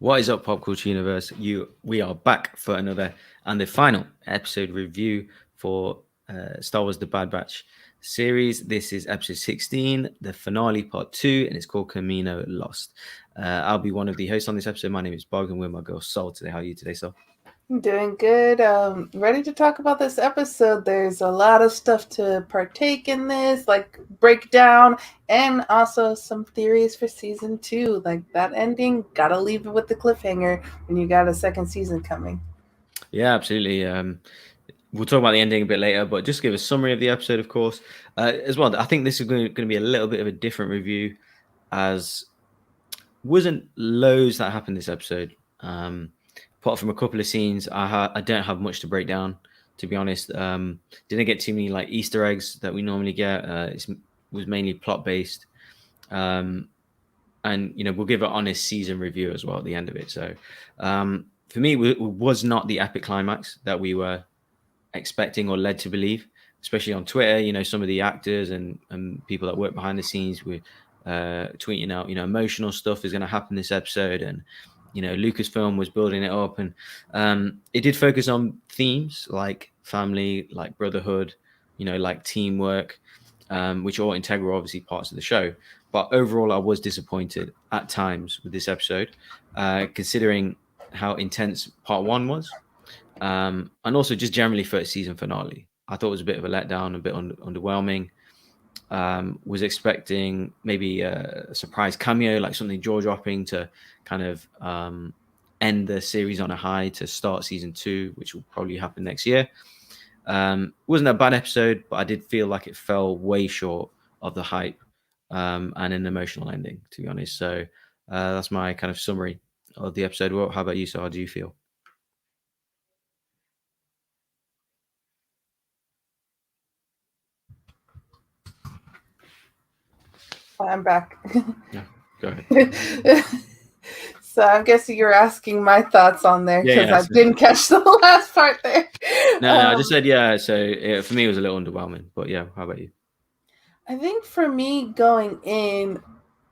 What is up, Pop Culture Universe? We are back for another and the final episode review for Star Wars: The Bad Batch series. This is episode 16, the finale, part 2, and it's called Kamino Lost. I'll be one of the hosts on this episode. My name is Bogz, and we're my girl Sol today. How are you today, Sol? I'm doing good. Ready to talk about this episode. There's a lot of stuff to partake in this, like break down, and also some theories for season 2. Like that ending, gotta leave it with the cliffhanger when you got a second season coming. Yeah, absolutely. We'll talk about the ending a bit later, but just give a summary of the episode, of course. As well, I think this is going to be a little bit of a different review, as wasn't loads that happened this episode. Apart from a couple of scenes, I don't have much to break down, to be honest. Didn't get too many like Easter eggs that we normally get. It was mainly plot based, and we'll give an honest season review as well at the end of it. So for me, it was not the epic climax that we were expecting or led to believe, especially on Twitter. Some of the actors and people that work behind the scenes were tweeting out, emotional stuff is going to happen this episode, and Lucasfilm was building it up, and it did focus on themes like family, like brotherhood, like teamwork, which are all integral, obviously, parts of the show. But overall, I was disappointed at times with this episode, considering how intense part 1 was, and also just generally first season finale. I thought it was a bit of a letdown, a bit underwhelming. Was expecting maybe a surprise cameo, like something jaw dropping to kind of end the series on a high to start season 2, which will probably happen next year. Wasn't a bad episode, but I did feel like it fell way short of the hype and an emotional ending, to be honest. So that's my kind of summary of the episode. Well, how about you? So how do you feel? I'm back. Yeah, go ahead. So I'm guessing you're asking my thoughts on there Yeah, because yeah. I didn't catch the last part there. No, I just said yeah. So for me, it was a little underwhelming. But yeah, how about you? I think for me going in,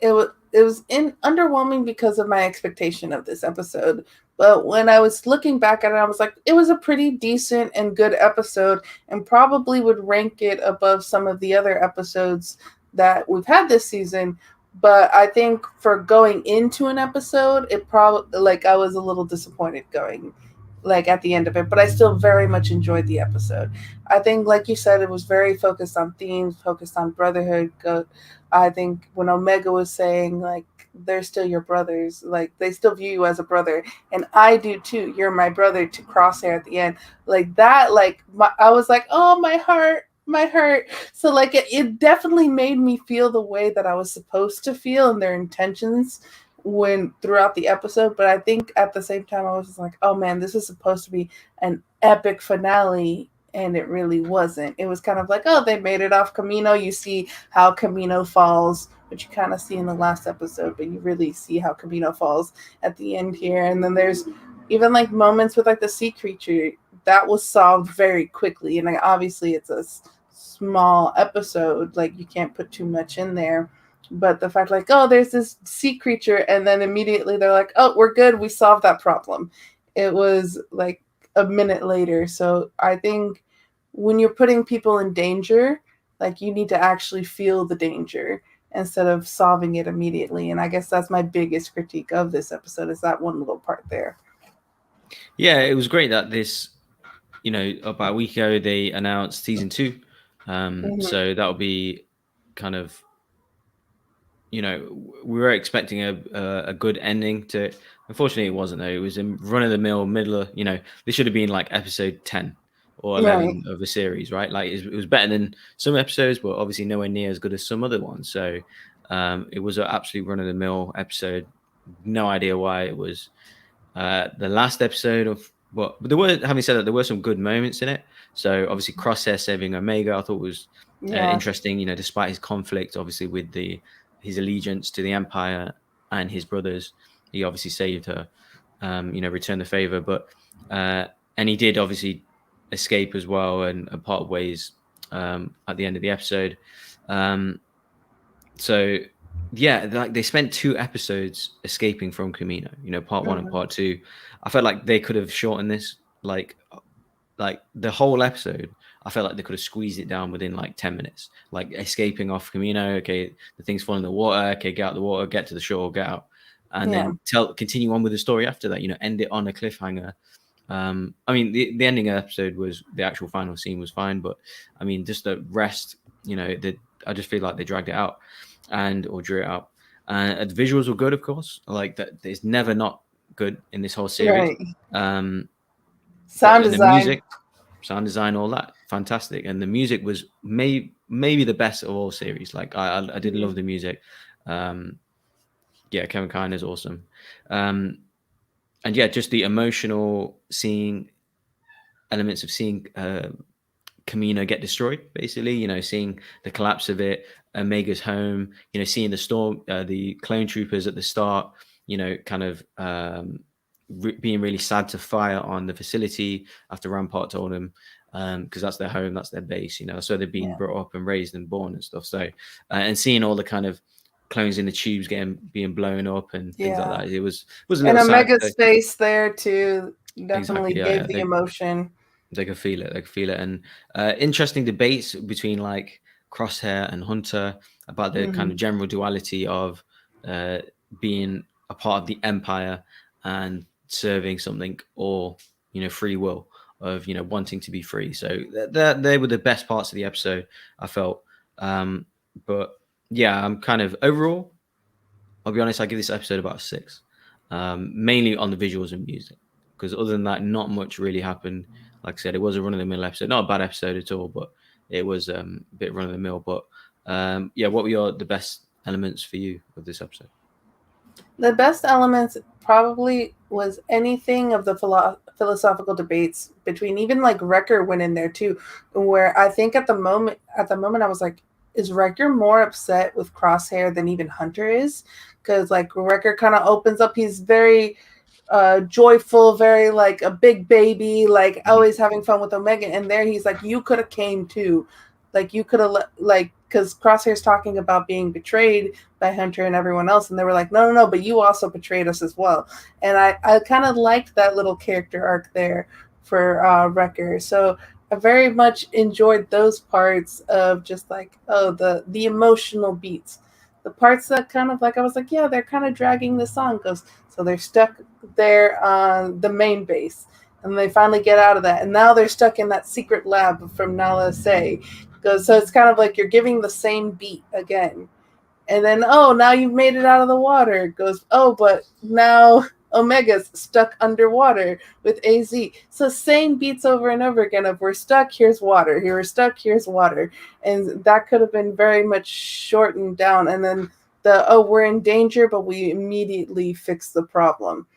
it was in underwhelming because of my expectation of this episode. But when I was looking back at it, I was like, it was a pretty decent and good episode, and probably would rank it above some of the other episodes that we've had this season. But I think for going into an episode, it probably like I was a little disappointed going like at the end of it, but I still very much enjoyed the episode. I think, like you said, it was very focused on themes, focused on brotherhood. I think when Omega was saying like they're still your brothers, like they still view you as a brother, and I do too. You're my brother. To Crosshair at the end, like that, I was like, oh my heart. So like it definitely made me feel the way that I was supposed to feel and their intentions when throughout the episode. But I think at the same time I was just like, oh man, this is supposed to be an epic finale, and it really wasn't. It was kind of like, oh, they made it off Kamino. You see how Kamino falls, which you kind of see in the last episode, but you really see how Kamino falls at the end here. And then there's even like moments with like the sea creature that was solved very quickly. And like obviously it's a small episode, like you can't put too much in there. But the fact like, oh, there's this sea creature, and then immediately they're like, oh, we're good, we solved that problem. It was like a minute later. So I think when you're putting people in danger, like you need to actually feel the danger instead of solving it immediately. And I guess that's my biggest critique of this episode, is that one little part there. Yeah, it was great that this, about a week ago they announced season 2. Mm-hmm. So that'll be kind of, we were expecting a good ending to it. Unfortunately, it wasn't though. It was in run of the mill, middle of, this should have been like episode 10 or Right. 11 of the series, right? Like it was better than some episodes, but obviously nowhere near as good as some other ones. So it was an absolute run of the mill episode. No idea why it was the last episode of what, but there were, having said that, there were some good moments in it. So obviously Crosshair saving Omega, I thought was Yeah. interesting. Despite his conflict, obviously with his allegiance to the Empire and his brothers, he obviously saved her. Returned the favor, but and he did obviously escape as well and part of ways at the end of the episode. So yeah, like they spent 2 episodes escaping from Kamino, part one and Mhm. part two. I felt like they could have shortened this, like the whole episode. I felt like they could have squeezed it down within like 10 minutes, like escaping off Kamino. Okay, the thing's falling in the water. Okay, get out the water, get to the shore, get out, and Yeah, then continue on with the story after that. End it on a cliffhanger. I mean, the ending of the episode was the actual final scene was fine, but I mean, just the rest, I just feel like they dragged it out or drew it out. The visuals were good, of course. Like that, it's never not good in this whole series. right. Um, but Sound and the design. music, sound design, all that, fantastic. And the music was maybe the best of all series. Like I did Mhm. love the music. Um, yeah, Kevin Kine is awesome. Um, and yeah, just the emotional seeing elements of seeing Kamino get destroyed, basically, seeing the collapse of it, Omega's home, seeing the storm, the clone troopers at the start, kind of being really sad to fire on the facility after Rampart told them, because that's their home, that's their base, so they've been Yeah, brought up and raised and born and stuff. So, and seeing all the kind of clones in the tubes being blown up and things like yeah. that, it was a And little sad. Omega's face there too definitely Exactly, gave yeah. the emotion. They could feel it. They could feel it. And interesting debates between like Crosshair and Hunter about the kind of Mhm. general duality of uh, being a part of the Empire and serving something, or free will of wanting to be free. So they were the best parts of the episode, I felt. But yeah, I'm kind of overall. I'll be honest, I give this episode about a 6, mainly on the visuals and music. Because other than that, not much really happened. Like I said, it was a run of the mill episode, not a bad episode at all, but it was a bit run of the mill. But yeah, what were the best elements for you of this episode? The best elements probably was anything of the philosophical debates between, even like Wrecker went in there too, where I think at the moment I was like, is Wrecker more upset with Crosshair than even Hunter is? Because like Wrecker kind of opens up, he's very joyful, very like a big baby, like Mhm. always having fun with Omega. And there he's like, you could have came too, like you could have like, because Crosshair's talking about being betrayed by Hunter and everyone else, and they were like, no, no, no, but you also betrayed us as well. And I kind of liked that little character arc there for Wrecker. So I very much enjoyed those parts of just like, oh, the emotional beats, the parts that kind of like I was like, yeah, they're kind of dragging this on. Goes, so they're stuck there on the main base, and they finally get out of that, and now they're stuck in that secret lab from Nala Say. Goes, so it's kind of like you're giving the same beat again, and then oh, now you've made it out of the water. It goes, oh, but now Omega's stuck underwater with AZ. So same beats over and over again of we're stuck, here's water, here we're stuck, here's water. And that could have been very much shortened down. And then the oh, we're in danger, but we immediately fix the problem.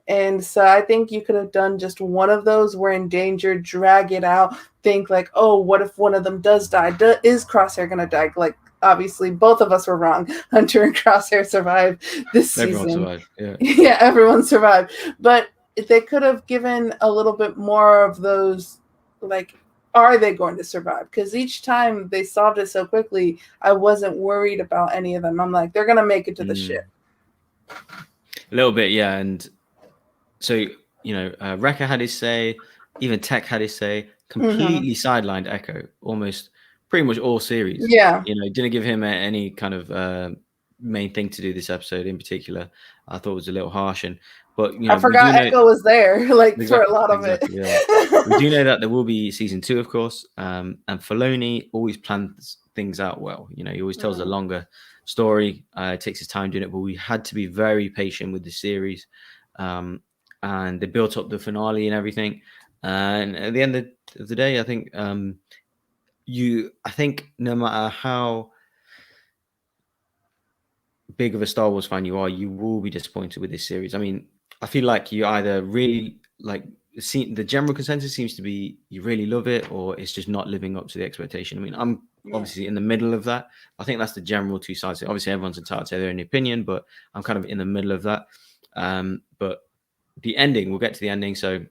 And so I think you could have done just one of those. We're in danger, drag it out, think like, oh, what if one of them does die? Is Crosshair gonna die? Like obviously both of us were wrong. Hunter and Crosshair survived this Everyone season. survived. Yeah. Yeah, everyone survived. But they could have given a little bit more of those, like, are they going to survive? Because each time they solved it so quickly, I wasn't worried about any of them. I'm like, they're going to make it to the Mm. ship. A little bit, yeah. And so, Wrecker had his say, even Tech had his say, Mm-hmm. completely sidelined Echo, almost pretty much all series. Yeah. Didn't give him any kind of main thing to do this episode in particular. I thought it was a little harsh. But, I we do forgot know. Echo was there, like, for a Exactly, lot of it. exactly, yeah. We do know that there will be season 2, of course, and Filoni always plans things out well. He always tells a Mhm. longer story, takes his time doing it, but we had to be very patient with the series, and they built up the finale and everything. And at the end of the day, I think I think no matter how big of a Star Wars fan you are, you will be disappointed with this series. I mean, I feel like you either really like the general consensus seems to be you really love it, or it's just not living up to the expectation. I mean, I'm Yeah. obviously in the middle of that. I think that's the general two sides. Obviously, everyone's entitled to their own opinion, but I'm kind of in the middle of that. But the ending, we'll get to the ending. So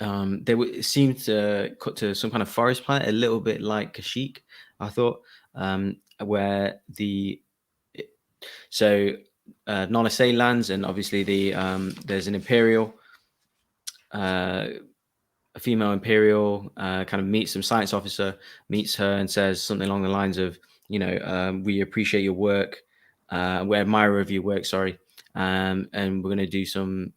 it seemed to cut to some kind of forest planet, a little bit like Kashyyyk, I thought, where So Nala Se lands, and obviously there's an Imperial, a female Imperial, kind of meets some science officer, meets her, and says something along the lines of, we appreciate your work, we admire of your work, sorry, and we're going to do some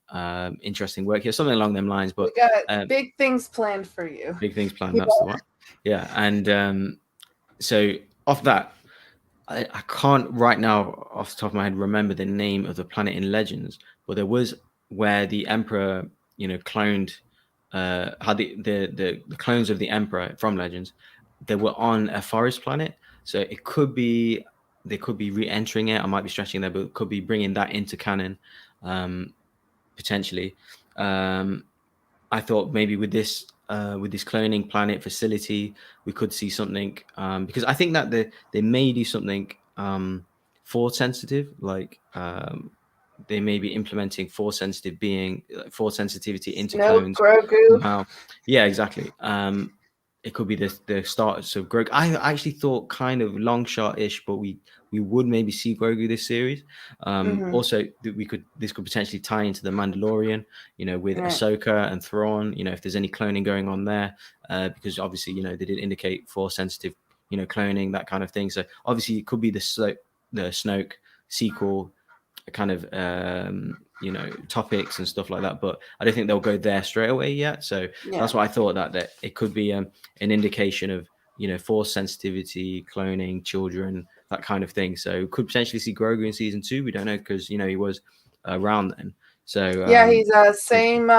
interesting work here, something along them lines. But we got big things planned for you. Big things planned. That's the one. Yeah, and so off that, I can't right now off the top of my head remember the name of the planet in Legends, but there was where the Emperor, cloned, had the clones of the Emperor from Legends. They were on a forest planet, so it could be they could be re-entering it. I might be stretching there, but it could be bringing that into canon, potentially. I thought maybe with this cloning planet facility, we could see something, because I think that they may do something force sensitive, like they may be implementing force sensitivity into clones somehow. Yeah, exactly. It could be the start. So Grogu, I actually thought kind of long shot-ish, but we would maybe see Grogu this series. Also, this could potentially tie into the Mandalorian, with Ahsoka and Thrawn. If there's any cloning going on there, because obviously, they did indicate force sensitive, cloning, that kind of thing. So obviously, it could be the Snoke sequel kind of topics and stuff like that, but I don't think they'll go there straight away yet. So that's why I thought that it could be an indication of force sensitivity, cloning, children, that kind of thing. So we could potentially see Grogu in season 2. We don't know, because he was around then. So he's same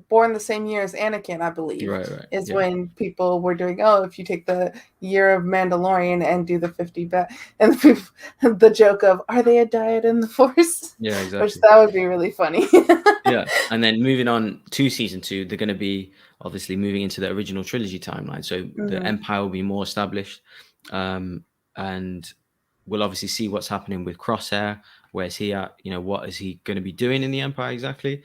born the same year as Anakin, I believe. Right. Is when people were doing, if you take the year of Mandalorian and do the 50 and the joke of, are they a dyad in the Force? Yeah, exactly. Which that would be really funny. Yeah, and then moving on to season 2, they're going to be obviously moving into the original trilogy timeline. So the Empire will be more established, and we'll obviously see what's happening with Crosshair. Where's he at? What is he going to be doing in the Empire exactly?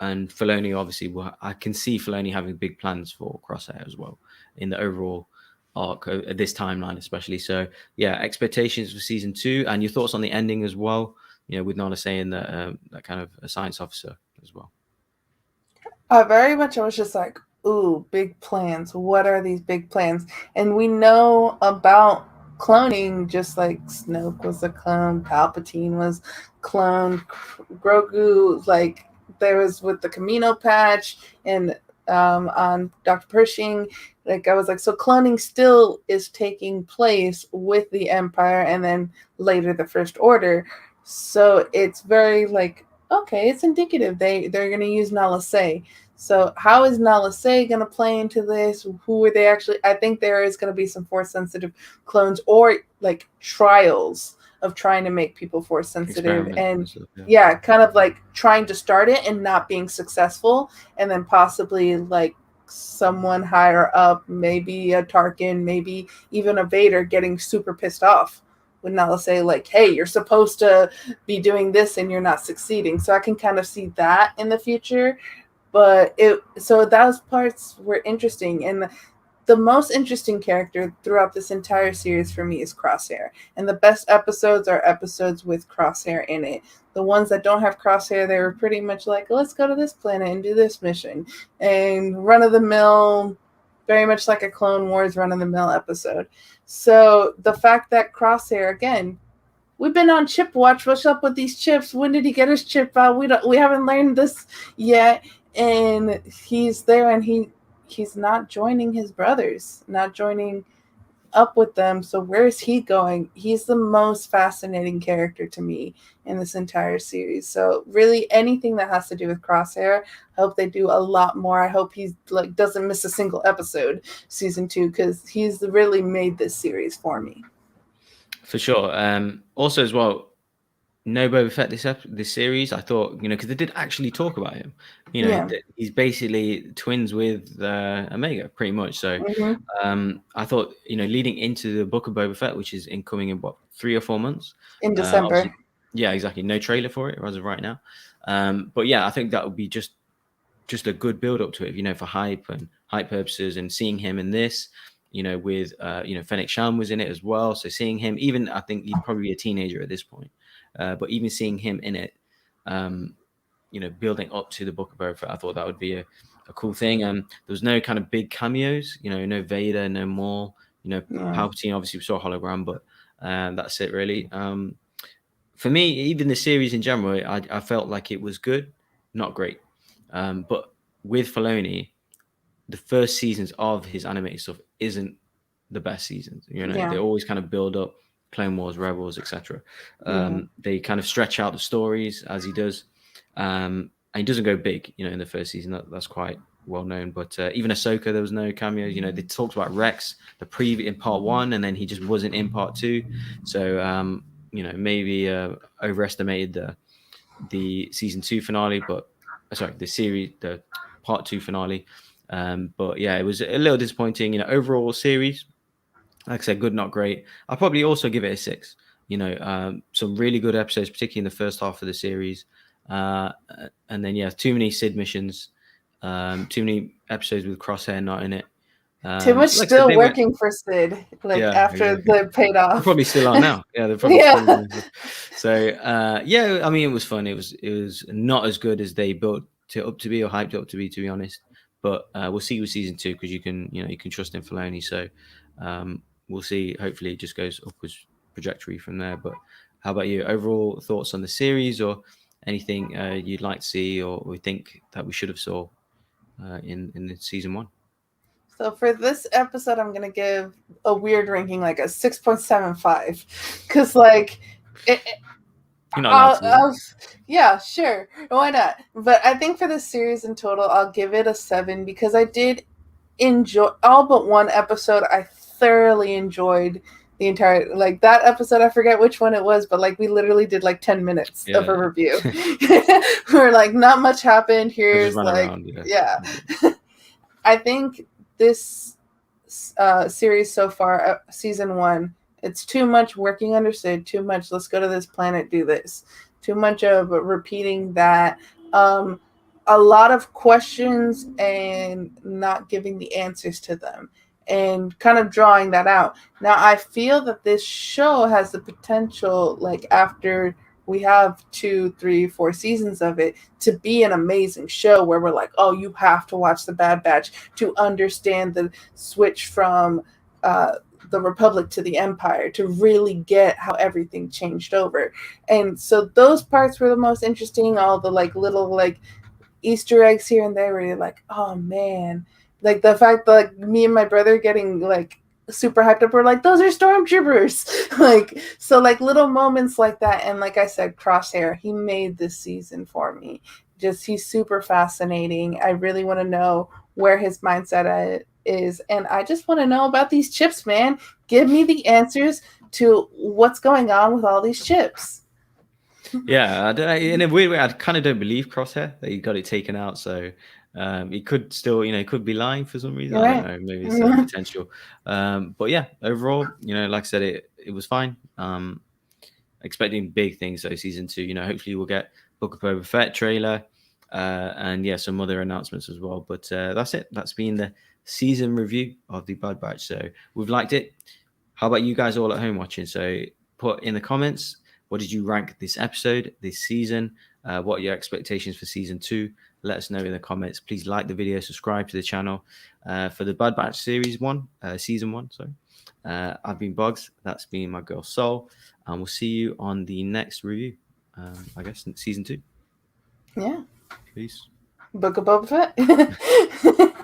And Filoni, obviously, I can see Filoni having big plans for Crosshair as well in the overall arc of this timeline, especially. So yeah, expectations for season 2, and your thoughts on the ending as well. With Nala saying that kind of a science officer as well. Very much, I was just like, ooh, big plans. What are these big plans? And we know about cloning, just like Snoke was a clone, Palpatine was cloned, Grogu, like there was with the Kamino patch, and on Dr. Pershing, like I was like, so cloning still is taking place with the Empire, and then later the First Order. So it's very like, okay, it's indicative. They're going to use Nala Se. So how is Nala Se going to play into this? Who are they actually? I think there is going to be some force sensitive clones, or like trials of trying to make people force sensitive, and kind of like trying to start it and not being successful, and then possibly like someone higher up, maybe a Tarkin, maybe even a Vader, getting super pissed off when Nala say like, hey, you're supposed to be doing this and you're not succeeding. So I can kind of see that in the future. But those parts were interesting. And the most interesting character throughout this entire series for me is Crosshair. And the best episodes are episodes with Crosshair in it. The ones that don't have Crosshair, they were pretty much like, let's go to this planet and do this mission. And run-of-the-mill, very much like a Clone Wars run-of-the-mill episode. So the fact that Crosshair, again, we've been on chip watch. What's up with these chips? When did he get his chip out? We haven't learned this yet. And he's there, and he's not joining his brothers, not joining up with them. So where is he going? He's the most fascinating character to me in this entire series. So really anything that has to do with Crosshair, I hope they do a lot more. I hope he's like doesn't miss a single episode season 2, because he's really made this series for me. For sure. Also as well, no Boba Fett this series. I thought, because they did actually talk about him. He's basically twins with Omega, pretty much. So I thought, leading into the Book of Boba Fett, which is incoming in 3 or 4 months in December. Yeah, exactly. No trailer for it as of right now. But yeah, I think that would be just a good build up to it, for hype purposes, and seeing him in this. with Fennec Shand was in it as well. So seeing him, even I think he'd probably be a teenager at this point, but even seeing him in it, building up to the Book of Boba Fett, I thought that would be a cool thing. There was no kind of big cameos, no Vader, no more, Palpatine. Obviously, we saw a hologram, but that's it really. For me, even the series in general, I felt like it was good, not great. But with Filoni, the first seasons of his animated stuff isn't the best seasons. They always kind of build up Clone Wars, Rebels, etc. They kind of stretch out the stories as he does. And he doesn't go big, in the first season. That's quite well known. But even Ahsoka, there was no cameos. They talked about Rex in part 1, and then he just wasn't in part 2. So maybe overestimated the season 2 finale, but the part 2 finale. But yeah, it was a little disappointing. Overall series, like I said, good, not great. I'll probably also give it a 6. Some really good episodes, particularly in the first half of the series. And then too many Sid missions, too many episodes with Crosshair not in it. Too much still working for Sid, after they paid off. They're probably still on now. Yeah, they're probably still on. So I mean, it was fun. It was not as good as they built it up to be or hyped it up to be honest. But we'll see with season 2, because you can trust in Filoni. So we'll see. Hopefully, it just goes upwards trajectory from there. But how about you? Overall thoughts on the series, or anything you'd like to see, or we think that we should have saw in the season 1? So for this episode, I'm gonna give a weird ranking, like a 6.75, because You're not allowed to. Yeah, sure, why not? But I think for the series in total, I'll give it a 7, because I did enjoy all but one episode. I thoroughly enjoyed the entire, that episode. I forget which one it was, but we literally did 10 minutes of a review. We're not much happened. Here's around, I think this series so far, season 1, it's too much working under Sid, too much let's go to this planet, do this, too much of repeating that, a lot of questions and not giving the answers to them, and kind of drawing that out. Now I feel that this show has the potential, after we have 2, 3, 4 seasons of it, to be an amazing show where we're oh, you have to watch The Bad Batch to understand the switch from the Republic to the Empire, to really get how everything changed over. And so those parts were the most interesting. All the little Easter eggs here and there, where you're oh man, the fact that me and my brother getting super hyped up, we're those are stormtroopers. So little moments like that. And like I said, Crosshair, he made this season for me. He's super fascinating. I really want to know where his mindset is, and I just want to know about these chips, man. Give me the answers to what's going on with all these chips. Yeah, in a weird way, I kind of don't believe Crosshair that he got it taken out. So he could still, could be lying for some reason. Right. I don't know. Maybe it's a potential. But yeah, overall, like I said, it was fine. Expecting big things though, season 2. Hopefully we'll get Book of Boba Fett trailer, and some other announcements as well. But that's it. That's been the season review of the Bad Batch. So we've liked it. How about you guys all at home watching? So put in the comments, what did you rank this episode, this season? What are your expectations for season 2? Let us know in the comments. Please like the video, subscribe to the channel for the Bad Batch season 1. Sorry. I've been Bogz. That's been my girl Soul, and we'll see you on the next review. I guess season 2. Yeah. Peace. Book of Boba Fett.